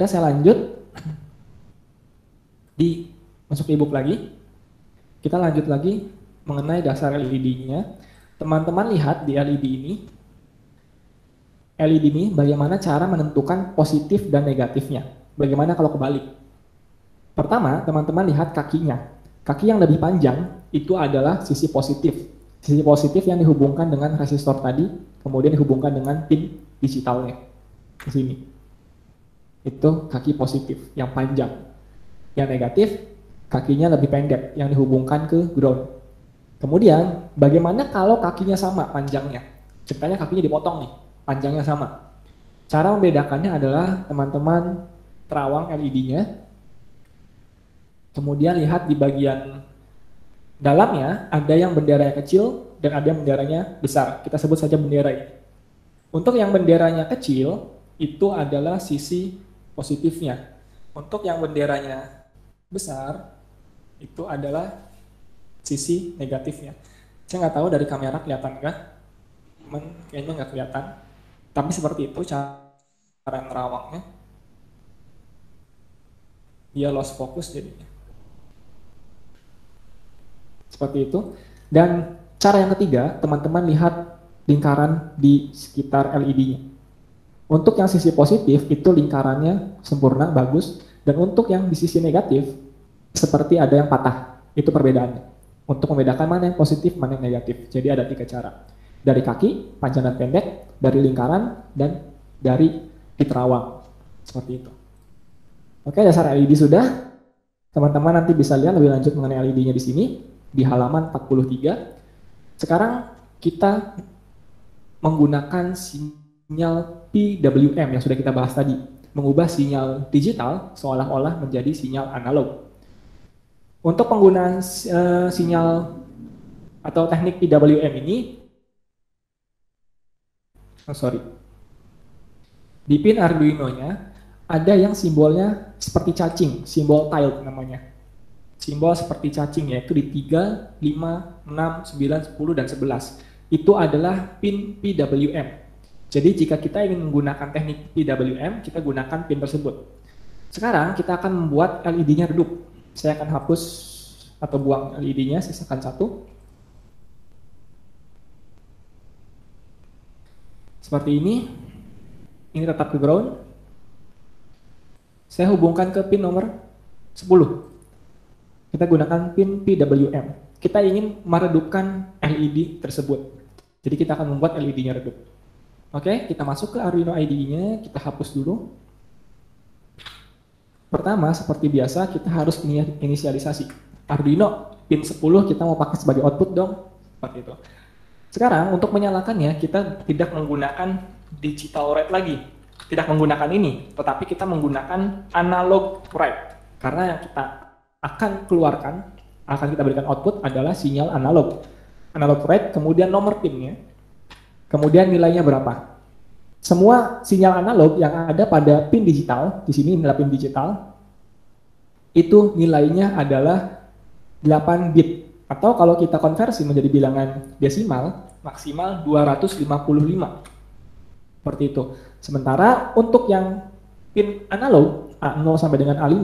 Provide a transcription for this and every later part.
Saya lanjut di masuk ke ebook lagi. Kita lanjut lagi mengenai dasar LED-nya. Teman-teman lihat di LED ini bagaimana cara menentukan positif dan negatifnya. Bagaimana kalau kebalik? Pertama, teman-teman lihat kakinya. Kaki yang lebih panjang itu adalah sisi positif. Sisi positif yang dihubungkan dengan resistor tadi, kemudian dihubungkan dengan pin digitalnya. Di sini. Itu kaki positif yang panjang. Yang negatif, kakinya lebih pendek yang dihubungkan ke ground. Kemudian, bagaimana kalau kakinya sama panjangnya? Ceritanya kakinya dipotong nih, panjangnya sama. Cara membedakannya adalah teman-teman terawang LED-nya, kemudian lihat di bagian dalamnya ada yang benderanya kecil dan ada yang benderanya besar. Kita sebut saja bendera ini. Untuk yang benderanya kecil, itu adalah sisi positifnya. Untuk yang benderanya besar, itu adalah sisi negatifnya. Saya nggak tahu dari kamera kelihatan nggak, kayaknya nggak kelihatan. Tapi seperti itu cara nerawangnya. Dia lost focus jadinya. Seperti itu. Dan cara yang ketiga, teman-teman lihat lingkaran di sekitar LED-nya. Untuk yang sisi positif, itu lingkarannya sempurna, bagus. Dan untuk yang di sisi negatif, seperti ada yang patah. Itu perbedaannya. Untuk membedakan mana yang positif, mana yang negatif. Jadi ada 3 cara. Dari kaki, panjang dan pendek, dari lingkaran, dan dari terawang. Seperti itu. Oke, dasar LED sudah. Teman-teman nanti bisa lihat lebih lanjut mengenai LED-nya di sini, di halaman 43. Sekarang kita menggunakan sinyal PWM yang sudah kita bahas tadi. Mengubah sinyal digital seolah-olah menjadi sinyal analog. Untuk penggunaan sinyal atau teknik PWM ini, di pin Arduino-nya ada yang simbolnya seperti cacing, simbol tile namanya. Simbol seperti cacing yaitu di 3, 5, 6, 9, 10, dan 11. Itu adalah pin PWM. Jadi jika kita ingin menggunakan teknik PWM, kita gunakan pin tersebut. Sekarang kita akan membuat LED-nya redup. Saya akan hapus atau buang LED-nya, sisakan 1. Seperti ini. Ini tetap ke ground. Saya hubungkan ke pin nomor 10. Kita gunakan pin PWM. Kita ingin meredupkan LED tersebut. Jadi kita akan membuat LED-nya redup. Oke, kita masuk ke Arduino IDE-nya, kita hapus dulu. Pertama, seperti biasa, kita harus inisialisasi. Arduino, pin 10 kita mau pakai sebagai output dong. Seperti itu. Sekarang, untuk menyalakannya, kita tidak menggunakan digital write lagi. Tidak menggunakan ini, tetapi kita menggunakan analog write. Karena yang kita akan keluarkan, akan kita berikan output adalah sinyal analog. Analog write, kemudian nomor pinnya, kemudian nilainya berapa. Semua sinyal analog yang ada pada pin digital, di sini adalah pin digital, itu nilainya adalah 8 bit. Atau kalau kita konversi menjadi bilangan desimal, maksimal 255. Seperti itu. Sementara untuk yang pin analog, A0 sampai dengan A5,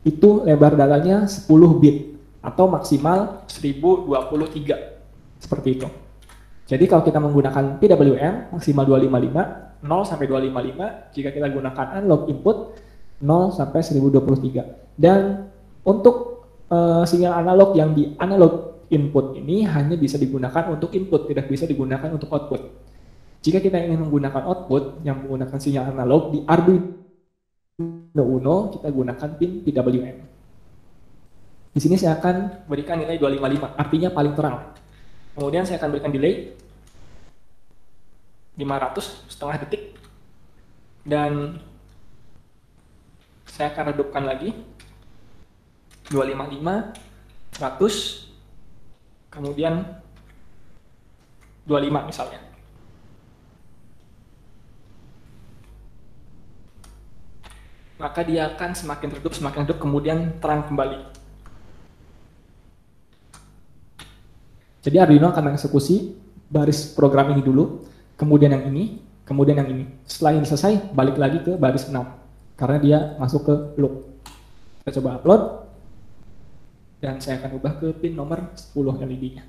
itu lebar datanya 10 bit. Atau maksimal 1023. Seperti itu. Jadi kalau kita menggunakan PWM maksimal 255, 0 sampai 255, jika kita gunakan analog input 0 sampai 1023. Dan untuk sinyal analog yang di analog input ini hanya bisa digunakan untuk input, tidak bisa digunakan untuk output. Jika kita ingin menggunakan output yang menggunakan sinyal analog di Arduino Uno, kita gunakan pin PWM. Di sini saya akan berikan nilai 255, artinya paling terang. Kemudian saya akan berikan delay 500 setengah detik dan saya akan redupkan lagi 255 100 kemudian 25 misalnya. Maka dia akan semakin redup kemudian terang kembali. Jadi Arduino akan mengeksekusi baris program ini dulu, kemudian yang ini, kemudian yang ini. Setelah ini selesai, balik lagi ke baris 6. karena dia masuk ke loop. Kita coba upload, dan saya akan ubah ke pin nomor 10 LED-nya.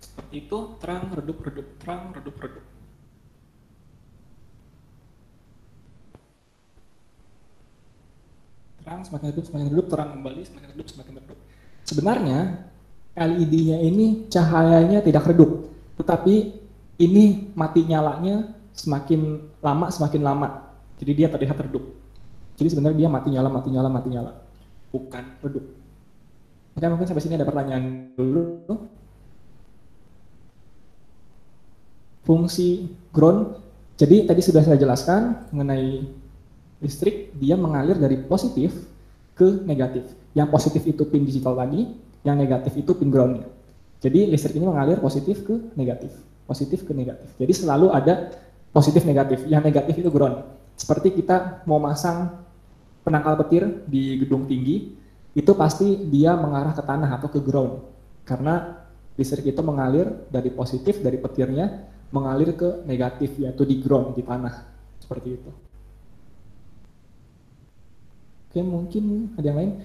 Seperti itu, terang, redup, redup, terang, redup, redup. Terang, semakin redup, terang kembali, semakin redup, semakin redup. Sebenarnya, LED-nya ini cahayanya tidak redup, tetapi ini mati nyalanya semakin lama. Jadi dia terlihat redup. Jadi sebenarnya dia mati nyala, bukan redup. Oke, mungkin sampai sini ada pertanyaan dulu. Fungsi ground, jadi tadi sudah saya jelaskan mengenai listrik, dia mengalir dari positif ke negatif. Yang positif itu pin digital tadi, yang negatif itu pin groundnya. Jadi listrik ini mengalir positif ke negatif, positif ke negatif. Jadi selalu ada positif negatif, yang negatif itu ground. Seperti kita mau masang penangkal petir di gedung tinggi, itu pasti dia mengarah ke tanah atau ke ground. Karena listrik itu mengalir dari positif, dari petirnya, mengalir ke negatif, yaitu di ground, di tanah. Seperti itu. Oke, mungkin ada yang lain.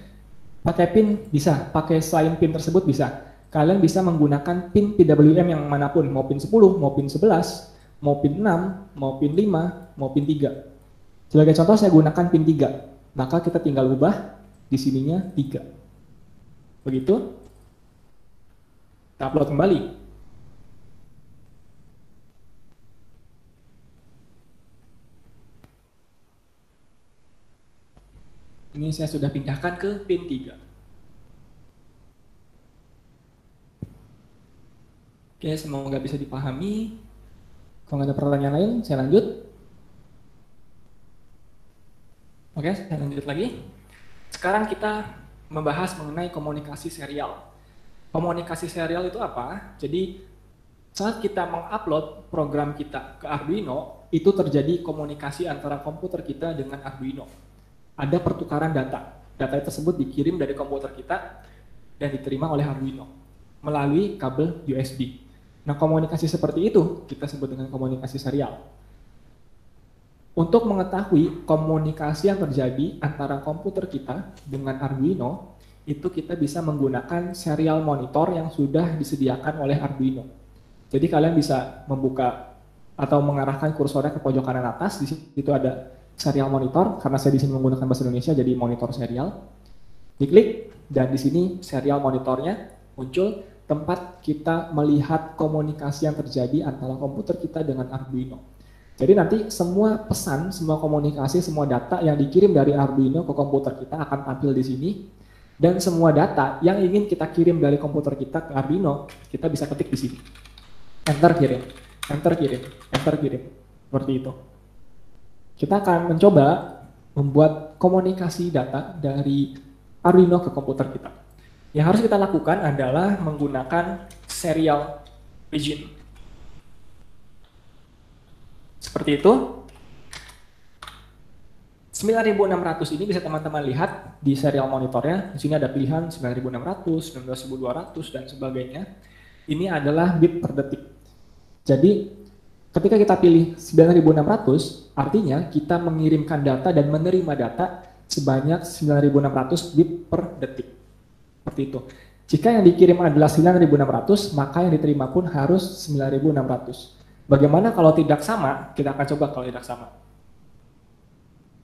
Pakai pin bisa, pakai selain pin tersebut bisa. Kalian bisa menggunakan pin PWM yang manapun, mau pin 10, mau pin 11, mau pin 6, mau pin 5, mau pin 3. Sebagai contoh saya gunakan pin 3, maka kita tinggal ubah di sininya 3. Begitu. Kita upload kembali. Ini saya sudah pindahkan ke pin 3. Oke, semoga bisa dipahami. Kalau nggak ada pertanyaan lain, saya lanjut. Oke, saya lanjut lagi. Sekarang kita membahas mengenai komunikasi serial. Komunikasi serial itu apa? Jadi, saat kita mengupload program kita ke Arduino, itu terjadi komunikasi antara komputer kita dengan Arduino. Ada pertukaran data. Data tersebut dikirim dari komputer kita dan diterima oleh Arduino melalui kabel USB. Nah, komunikasi seperti itu kita sebut dengan komunikasi serial. Untuk mengetahui komunikasi yang terjadi antara komputer kita dengan Arduino, itu kita bisa menggunakan serial monitor yang sudah disediakan oleh Arduino. Jadi kalian bisa membuka atau mengarahkan kursornya ke pojok kanan atas, di situ ada serial monitor, karena saya di sini menggunakan bahasa Indonesia, jadi monitor serial. Diklik, dan di sini serial monitornya muncul tempat kita melihat komunikasi yang terjadi antara komputer kita dengan Arduino. Jadi nanti semua pesan, semua komunikasi, semua data yang dikirim dari Arduino ke komputer kita akan tampil di sini, dan semua data yang ingin kita kirim dari komputer kita ke Arduino, kita bisa ketik di sini. Enter kirim, enter kirim, enter kirim, seperti itu. Kita akan mencoba membuat komunikasi data dari Arduino ke komputer kita. Yang harus kita lakukan adalah menggunakan serial begin. Seperti itu. 9600 ini bisa teman-teman lihat di serial monitornya. Di sini ada pilihan 9600, 19200, dan sebagainya. Ini adalah bit per detik. Jadi, ketika kita pilih 9600, artinya kita mengirimkan data dan menerima data sebanyak 9600 bit per detik. Seperti itu. Jika yang dikirim adalah 9600, maka yang diterima pun harus 9600. Bagaimana kalau tidak sama? Kita akan coba kalau tidak sama.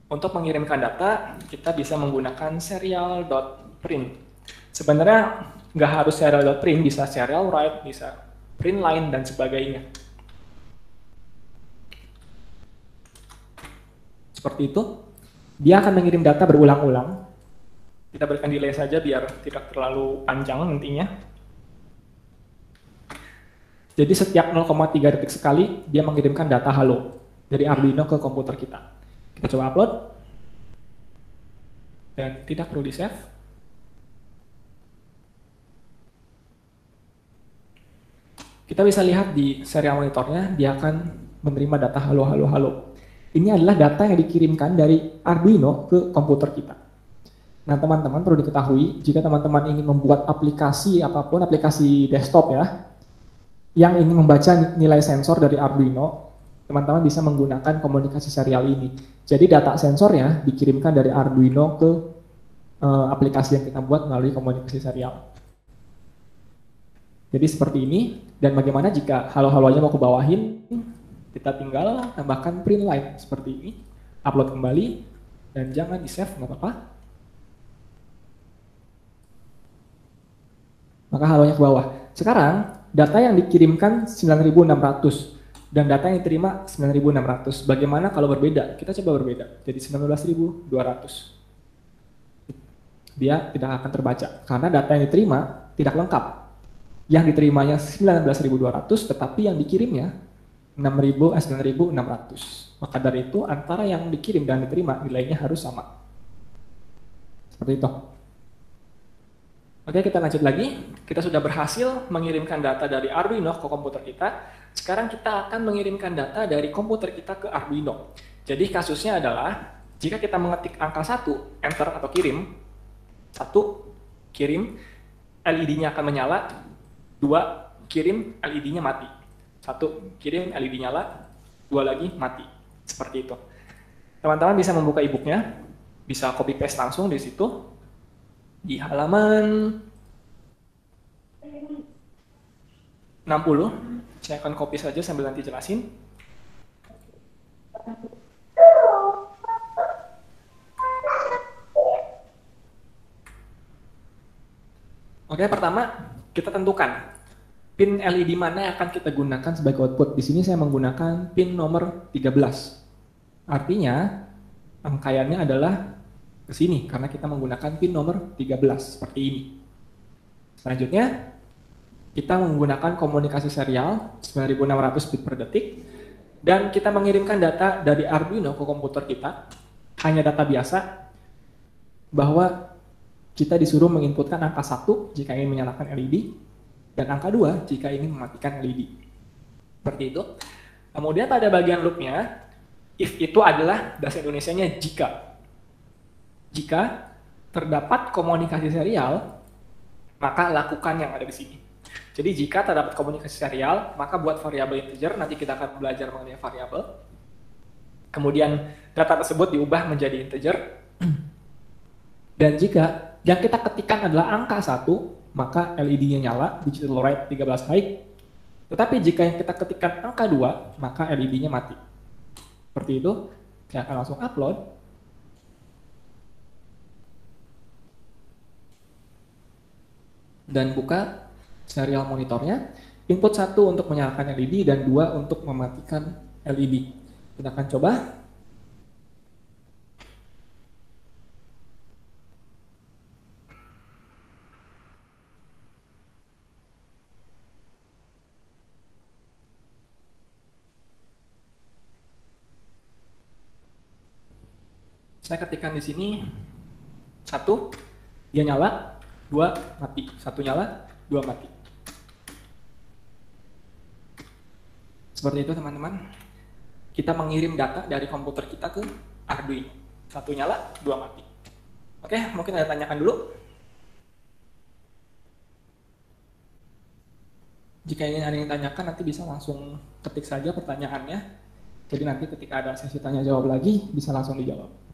Untuk mengirimkan data, kita bisa menggunakan serial.print. Sebenarnya nggak harus serial.print, bisa serial write, bisa print line, dan sebagainya. Seperti itu. Dia akan mengirim data berulang-ulang. Kita berikan delay saja biar tidak terlalu panjang nantinya. Jadi setiap 0,3 detik sekali dia mengirimkan data halo dari Arduino ke komputer kita. Kita coba upload. Dan tidak perlu di-save. Kita bisa lihat di serial monitornya, dia akan menerima data halo, halo, halo. Ini adalah data yang dikirimkan dari Arduino ke komputer kita. Nah, teman-teman perlu diketahui, jika teman-teman ingin membuat aplikasi apapun, aplikasi desktop ya, yang ingin membaca nilai sensor dari Arduino, teman-teman bisa menggunakan komunikasi serial ini. Jadi data sensornya dikirimkan dari Arduino ke aplikasi yang kita buat melalui komunikasi serial. Jadi seperti ini, dan bagaimana jika halo-halonya mau ke bawahin, kita tinggal tambahkan print line seperti ini, upload kembali, dan jangan di-save, nggak apa-apa. Maka halonya ke bawah. Sekarang, data yang dikirimkan 9.600, dan data yang diterima 9.600. Bagaimana kalau berbeda? Kita coba berbeda, jadi 19.200. Dia tidak akan terbaca, karena data yang diterima tidak lengkap. Yang diterimanya 19.200, tetapi yang dikirimnya 9.600. Maka dari itu antara yang dikirim dan diterima nilainya harus sama. Seperti itu. Oke, kita lanjut lagi. Kita sudah berhasil mengirimkan data dari Arduino ke komputer kita. Sekarang kita akan mengirimkan data dari komputer kita ke Arduino. Jadi kasusnya adalah jika kita mengetik angka 1, enter atau kirim, 1, kirim, LED-nya akan menyala. 2, kirim, LED-nya mati. 1, kirim, LED nyala. 2 lagi, mati. Seperti itu. Teman-teman bisa membuka e-booknya, bisa copy paste langsung di situ. Di halaman 60, saya akan copy saja sambil nanti jelasin. Oke, pertama kita tentukan pin LED mana yang akan kita gunakan sebagai output. Di sini saya menggunakan pin nomor 13. Artinya rangkaiannya adalah ke sini karena kita menggunakan pin nomor 13 seperti ini. Selanjutnya kita menggunakan komunikasi serial 9600 bit per detik dan kita mengirimkan data dari Arduino ke komputer kita, hanya data biasa bahwa kita disuruh menginputkan angka 1 jika ingin menyalakan LED dan angka 2 jika ingin mematikan LED. Seperti itu. Kemudian pada bagian loopnya, if itu adalah bahasa Indonesianya jika. Jika terdapat komunikasi serial, maka lakukan yang ada di sini. Jadi jika terdapat komunikasi serial, maka buat variabel integer, nanti kita akan belajar mengenai variabel. Kemudian data tersebut diubah menjadi integer. Dan jika yang kita ketikkan adalah angka 1, maka LED-nya nyala, digital write 13 high. Tetapi jika yang kita ketikkan angka 2, maka LED-nya mati. Seperti itu, saya akan langsung upload. Dan buka serial monitornya. Input 1 untuk menyalakan LED dan 2 untuk mematikan LED. Kita akan coba. Saya ketikkan di sini 1, dia nyala, 2 mati, 1 nyala, 2 mati. Seperti itu teman-teman. Kita mengirim data dari komputer kita ke Arduino. 1 nyala, 2 mati. Oke, mungkin ada tanyakan dulu. Jika ingin ada yang tanyakan, nanti bisa langsung ketik saja pertanyaannya. Jadi nanti ketika ada sesi tanya jawab lagi, bisa langsung dijawab.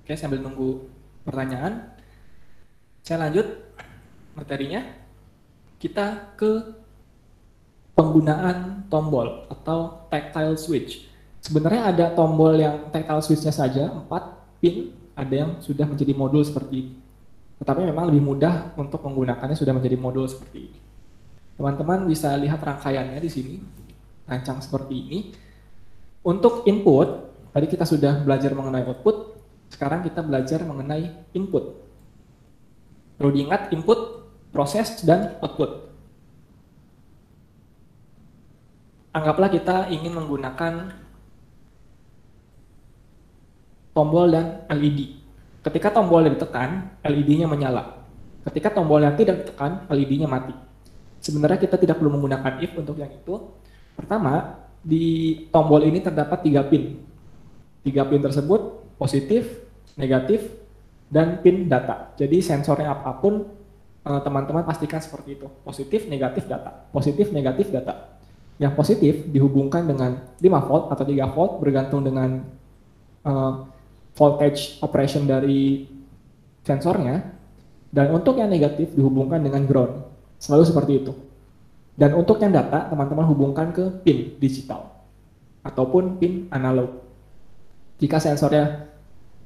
Oke, sambil nunggu pertanyaan, saya lanjut materinya. Kita ke penggunaan tombol atau tactile switch. Sebenarnya ada tombol yang tactile switch-nya saja, 4 pin, ada yang sudah menjadi modul seperti ini. Tetapi memang lebih mudah untuk menggunakannya sudah menjadi modul seperti ini. Teman-teman bisa lihat rangkaiannya di sini, rancang seperti ini. Untuk input, tadi kita sudah belajar mengenai output, sekarang kita belajar mengenai input. Perlu diingat input, proses, dan output. Anggaplah kita ingin menggunakan tombol dan LED. Ketika tombolnya ditekan, LED-nya menyala. Ketika tombolnya tidak ditekan, LED-nya mati. Sebenarnya kita tidak perlu menggunakan if untuk yang itu. Pertama, di tombol ini terdapat 3 pin. 3 pin tersebut positif, negatif, dan pin data. Jadi sensornya apapun, teman-teman pastikan seperti itu. Positif, negatif, data. Positif, negatif, data. Yang positif dihubungkan dengan 5 volt atau 3 volt bergantung dengan voltage operation dari sensornya. Dan untuk yang negatif dihubungkan dengan ground. Selalu seperti itu. Dan untuk yang data, teman-teman hubungkan ke pin digital ataupun pin analog. Jika sensornya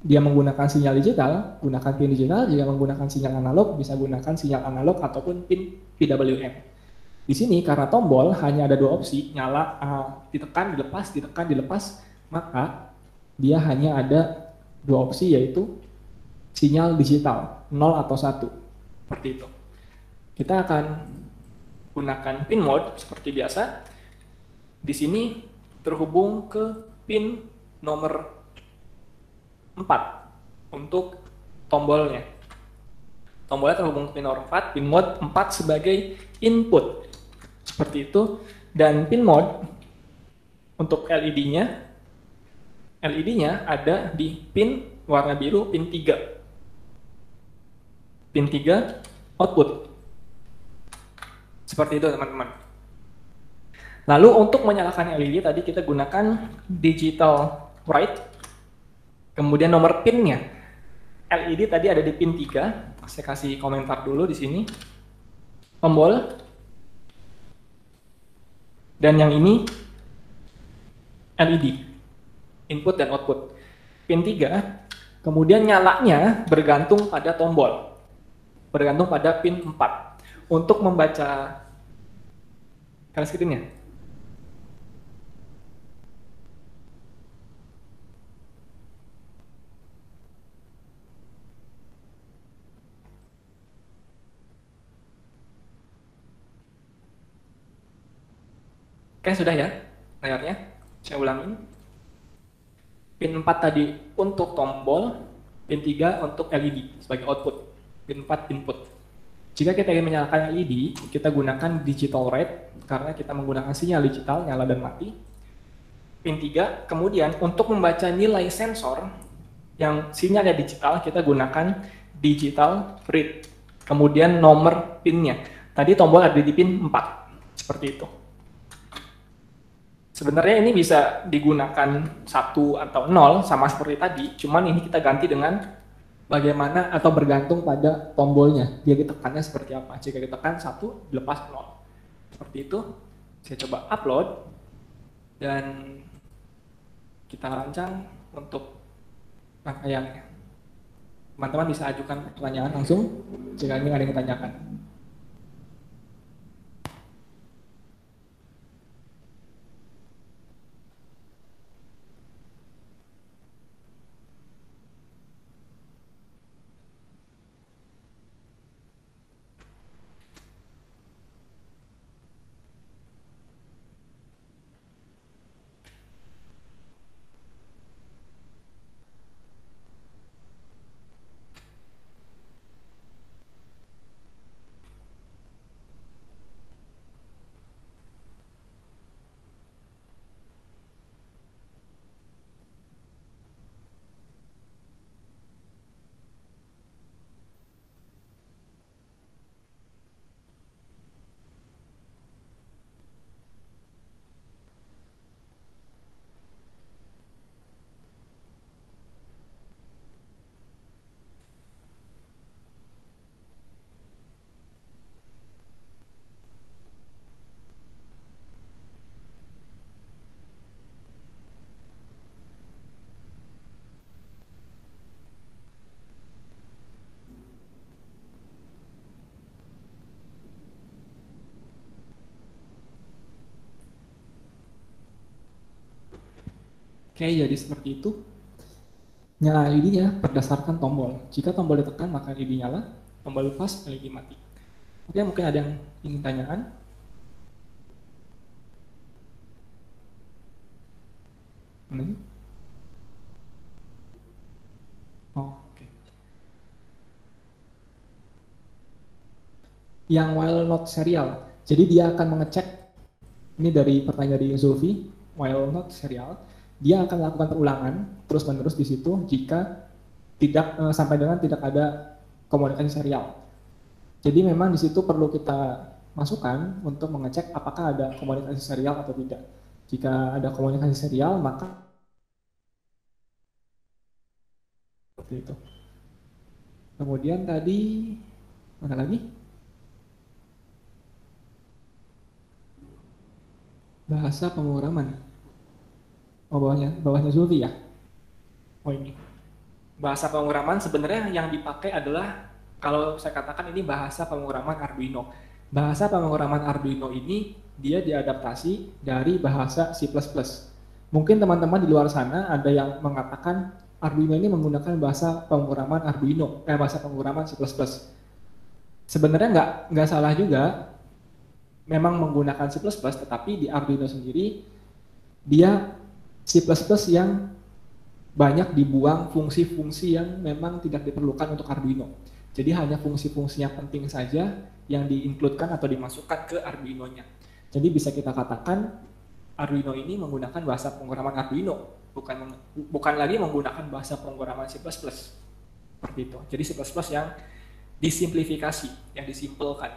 dia menggunakan sinyal digital, gunakan pin digital. Jika menggunakan sinyal analog, bisa gunakan sinyal analog ataupun pin PWM. Di sini karena tombol hanya ada 2 opsi, nyala, ditekan, dilepas, maka dia hanya ada 2 opsi, yaitu sinyal digital 0 atau 1. Seperti itu. Kita akan gunakan pin mode seperti biasa. Di sini terhubung ke pin nomor 4 untuk tombolnya. Tombolnya terhubung ke pin nomor 4, pin mode 4 sebagai input. Seperti itu. Dan pin mode untuk LED-nya ada di pin warna biru, pin 3. Pin 3 output. Seperti itu teman-teman. Lalu untuk menyalakan LED tadi kita gunakan digital write. Kemudian nomor pinnya. LED tadi ada di pin 3. Saya kasih komentar dulu di sini. Tombol. Dan yang ini LED, input dan output. Pin 3, kemudian nyalanya bergantung pada tombol, bergantung pada pin 4. Untuk membaca garis screen-nya. Oke, sudah ya layarnya. Saya ulangin. Pin 4 tadi untuk tombol, pin 3 untuk LED sebagai output, pin 4 input. Jika kita ingin menyalakan LED, kita gunakan digital write karena kita menggunakan sinyal digital nyala dan mati. Pin 3, kemudian untuk membaca nilai sensor yang sinyalnya digital, kita gunakan digital read. Kemudian nomor pinnya. Tadi tombol ada di pin 4, seperti itu. Sebenarnya ini bisa digunakan 1 atau 0 sama seperti tadi, cuman ini kita ganti dengan bagaimana atau bergantung pada tombolnya. Dia ditekannya seperti apa. Jika ditekan 1, dilepas 0. Seperti itu. Saya coba upload dan kita rancang untuk rangkaiannya. Teman-teman bisa ajukan pertanyaan langsung jika ini ada yang ditanyakan. Oke, jadi seperti itu. Nyala LED-nya berdasarkan tombol. Jika tombol ditekan maka LED nyala, tombol lepas LED mati. Oke, mungkin ada yang ingin tanyakan? Oh, oke. Yang while not serial. Jadi dia akan mengecek, ini dari pertanyaan dari Zulfi, while not serial, dia akan melakukan perulangan terus-menerus di situ jika tidak sampai dengan tidak ada komunikasi serial. Jadi memang di situ perlu kita masukkan untuk mengecek apakah ada komunikasi serial atau tidak. Jika ada komunikasi serial, maka seperti itu. Kemudian tadi mana lagi? Bahasa pemrograman. Oh, bawahnya Zulfi ya? Oh, ini. Bahasa pemrograman sebenarnya yang dipakai adalah, kalau saya katakan ini bahasa pemrograman Arduino. Bahasa pemrograman Arduino ini dia diadaptasi dari bahasa C++. Mungkin teman-teman di luar sana ada yang mengatakan Arduino ini menggunakan bahasa pemrograman Arduino, bahasa pemrograman C++. Sebenarnya nggak salah juga, memang menggunakan C++, tetapi di Arduino sendiri dia C++ yang banyak dibuang fungsi-fungsi yang memang tidak diperlukan untuk Arduino. Jadi hanya fungsi-fungsi yang penting saja yang di-include-kan atau dimasukkan ke Arduino-nya. Jadi bisa kita katakan Arduino ini menggunakan bahasa pemrograman Arduino, bukan lagi menggunakan bahasa pemrograman C++. Seperti itu. Jadi C++ yang disimplifikasi, yang disimpelkan,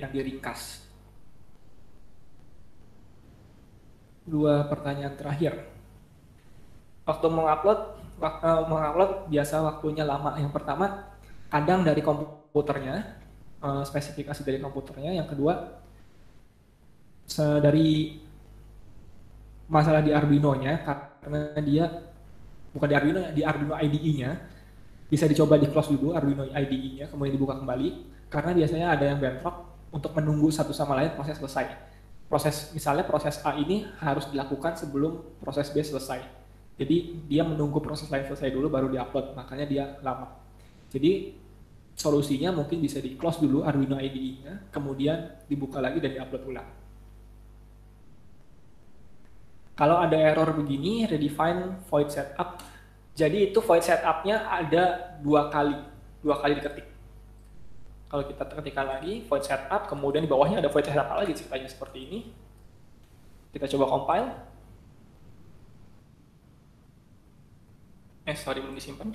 yang diringkas. Dua pertanyaan terakhir. Waktu mengupload biasa waktunya lama. Yang pertama, kadang dari komputernya, spesifikasi dari komputernya. Yang kedua, dari masalah di Arduino-nya, karena dia bukan di Arduino, di Arduino IDE-nya, bisa dicoba di close dulu Arduino IDE-nya, kemudian dibuka kembali, karena biasanya ada yang bentrok untuk menunggu satu sama lain proses selesai. Misalnya proses A ini harus dilakukan sebelum proses B selesai. Jadi dia menunggu proses lain selesai dulu baru diupload, makanya dia lama. Jadi solusinya mungkin bisa di close dulu Arduino IDE-nya, kemudian dibuka lagi dan diupload ulang. Kalau ada error begini, redefine void setup. Jadi itu void setup-nya ada dua kali diketik. Kalau kita ketikkan lagi void setup, kemudian di bawahnya ada void setup lagi ceritanya seperti ini. Kita coba compile. Belum disimpan.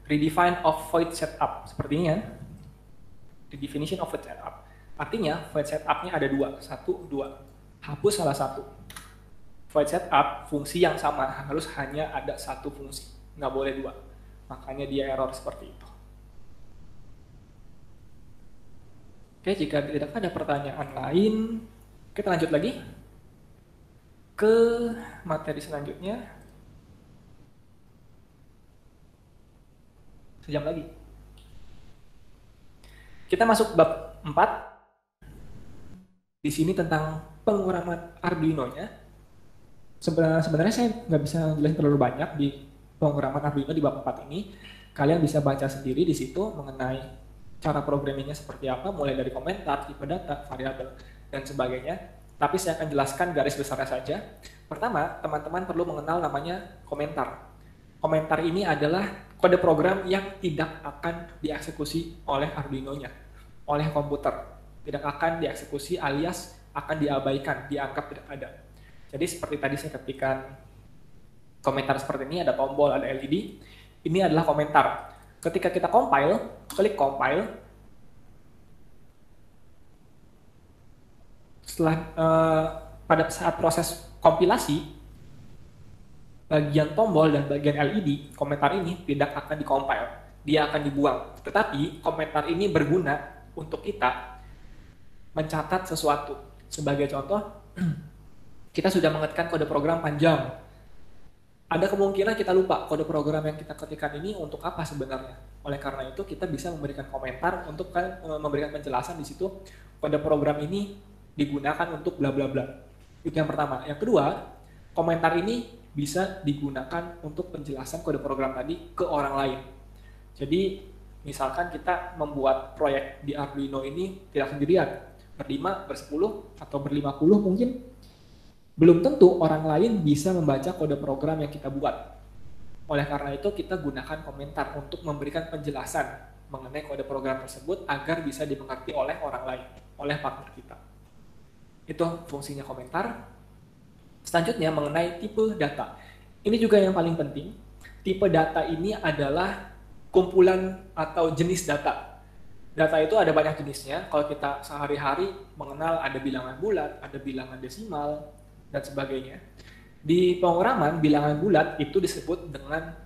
Redefine of void setup seperti ini ya. The definition of void setup. Artinya void setup-nya ada dua, satu, dua. Hapus salah satu. Void setup fungsi yang sama, harus hanya ada satu fungsi, nggak boleh dua. Makanya dia error seperti itu. Oke, jika tidak ada pertanyaan lain, kita lanjut lagi ke materi selanjutnya. Sejam lagi. Kita masuk bab 4. Di sini tentang pemrograman Arduino-nya. Sebenarnya saya nggak bisa jelasin terlalu banyak di pemrograman Arduino di bab 4 ini. Kalian bisa baca sendiri di situ mengenai cara programmingnya seperti apa, mulai dari komentar, tipe data, variabel, dan sebagainya. Tapi saya akan jelaskan garis besarnya saja. Pertama, teman-teman perlu mengenal namanya komentar. Komentar ini adalah kode program yang tidak akan dieksekusi oleh Arduino-nya, oleh komputer. Tidak akan dieksekusi alias akan diabaikan, dianggap tidak ada. Jadi seperti tadi saya ketikkan komentar seperti ini, ada tombol, ada LED. Ini adalah komentar. Ketika kita compile, klik compile. Setelah pada saat proses kompilasi, bagian tombol dan bagian LED, komentar ini tidak akan di-compile. Dia akan dibuang. Tetapi komentar ini berguna untuk kita mencatat sesuatu. Sebagai contoh, kita sudah mengetikkan kode program panjang. Ada kemungkinan kita lupa kode program yang kita ketikkan ini untuk apa sebenarnya. Oleh karena itu kita bisa memberikan komentar untuk memberikan penjelasan di situ kode program ini digunakan untuk bla bla bla. Itu yang pertama. Yang kedua, komentar ini bisa digunakan untuk penjelasan kode program tadi ke orang lain. Jadi misalkan kita membuat proyek di Arduino ini tidak sendirian, berlima, bersepuluh, atau berlima-puluh mungkin, belum tentu orang lain bisa membaca kode program yang kita buat. Oleh karena itu kita gunakan komentar untuk memberikan penjelasan mengenai kode program tersebut agar bisa dimengerti oleh orang lain, oleh partner kita. Itu fungsinya komentar. Selanjutnya mengenai tipe data. Ini juga yang paling penting. Tipe data ini adalah kumpulan atau jenis data. Data itu ada banyak jenisnya. Kalau kita sehari-hari mengenal ada bilangan bulat, ada bilangan desimal, dan sebagainya. Di pemrograman, bilangan bulat itu disebut dengan,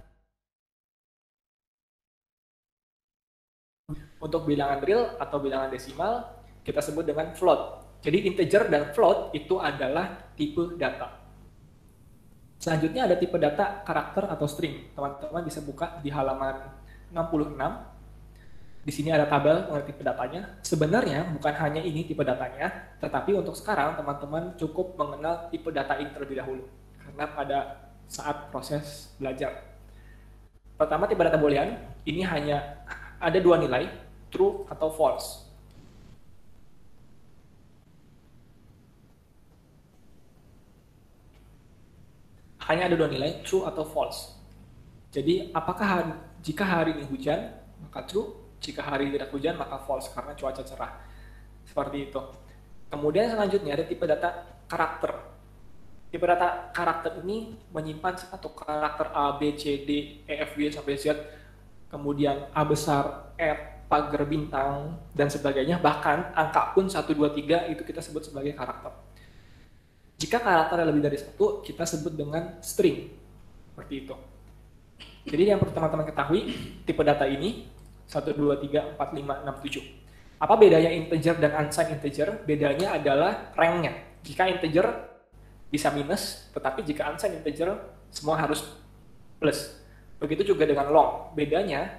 untuk bilangan real atau bilangan desimal, kita sebut dengan float. Jadi integer dan float itu adalah tipe data. Selanjutnya ada tipe data karakter atau string. Teman-teman bisa buka di halaman 66. Di sini ada tabel mengenai tipe datanya. Sebenarnya bukan hanya ini tipe datanya, tetapi untuk sekarang teman-teman cukup mengenal tipe data ini terlebih dahulu. Karena pada saat proses belajar. Pertama, tipe data boolean. Ini hanya ada dua nilai, true atau false. Hanya ada dua nilai, true atau false. Jadi, apakah jika hari ini hujan, maka true. Jika hari tidak hujan, maka false, karena cuaca cerah. Seperti itu. Kemudian selanjutnya ada tipe data karakter. Tipe data karakter ini menyimpan satu karakter A, B, C, D, E, F, G, sampai Z. Kemudian A besar, R, pagar bintang, dan sebagainya. Bahkan angka pun 1, 2, 3 itu kita sebut sebagai karakter. Jika karakternya lebih dari satu, kita sebut dengan string. Seperti itu. Jadi yang perlu teman-teman ketahui, tipe data ini 1, 2, 3, 4, 5, 6, 7. Apa bedanya integer dan unsigned integer? Bedanya adalah rank-nya. Jika integer bisa minus, tetapi jika unsigned integer semua harus plus. Begitu juga dengan long. Bedanya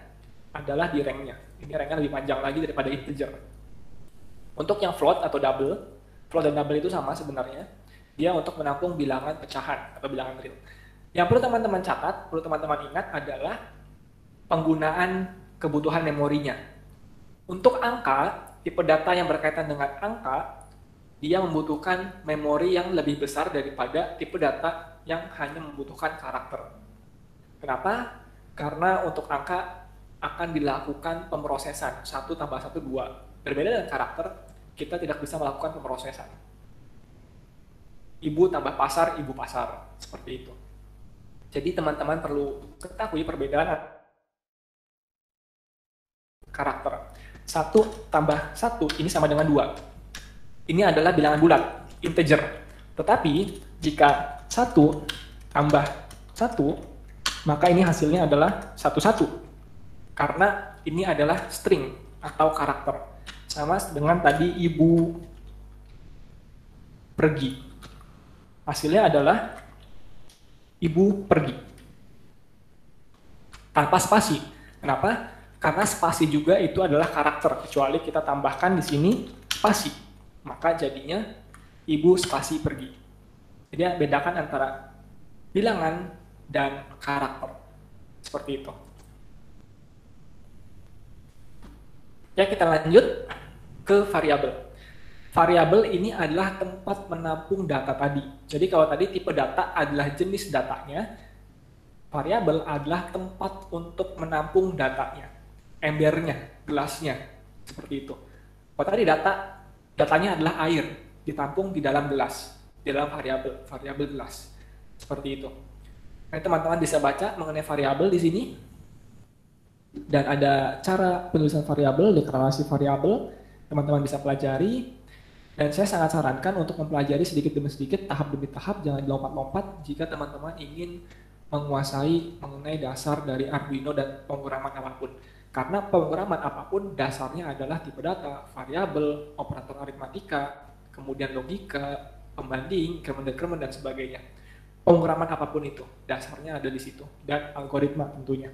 adalah di rank-nya. Ini rank-nya lebih panjang lagi daripada integer. Untuk yang float atau double, float dan double itu sama sebenarnya. Dia untuk menampung bilangan pecahan atau bilangan real. Yang perlu teman-teman catat, perlu teman-teman ingat adalah penggunaan kebutuhan memorinya. Untuk angka, tipe data yang berkaitan dengan angka, dia membutuhkan memori yang lebih besar daripada tipe data yang hanya membutuhkan karakter. Kenapa? Karena untuk angka akan dilakukan pemrosesan 1 tambah 1, 2. Berbeda dengan karakter, kita tidak bisa melakukan pemrosesan. Ibu tambah pasar, ibu pasar. Seperti itu. Jadi teman-teman perlu ketahui perbedaan karakter. 1 tambah 1 ini sama dengan 2. Ini adalah bilangan bulat, integer. Tetapi jika 1 tambah 1, maka ini hasilnya adalah 1, 1. Karena ini adalah string atau karakter. Sama dengan tadi ibu pergi. Hasilnya adalah ibu pergi. Tanpa spasi. Kenapa? Karena spasi juga itu adalah karakter, kecuali kita tambahkan di sini spasi. Maka jadinya ibu spasi pergi. Jadi bedakan antara bilangan dan karakter. Seperti itu. Ya, kita lanjut ke variabel. Variabel ini adalah tempat menampung data tadi. Jadi kalau tadi tipe data adalah jenis datanya, variabel adalah tempat untuk menampung datanya, embernya, gelasnya, seperti itu. Kalau tadi datanya adalah air, ditampung di dalam gelas, di dalam variabel gelas, seperti itu. Nah, teman-teman bisa baca mengenai variabel di sini, dan ada cara penulisan variabel, deklarasi variabel, teman-teman bisa pelajari. Dan saya sangat sarankan untuk mempelajari sedikit demi sedikit, tahap demi tahap, jangan lompat-lompat jika teman-teman ingin menguasai mengenai dasar dari Arduino dan pemrograman apapun. Karena pemrograman apapun dasarnya adalah tipe data, variabel, operator aritmatika, kemudian logika, pembanding, increment dan sebagainya. Pemrograman apapun itu, dasarnya ada di situ, dan algoritma tentunya.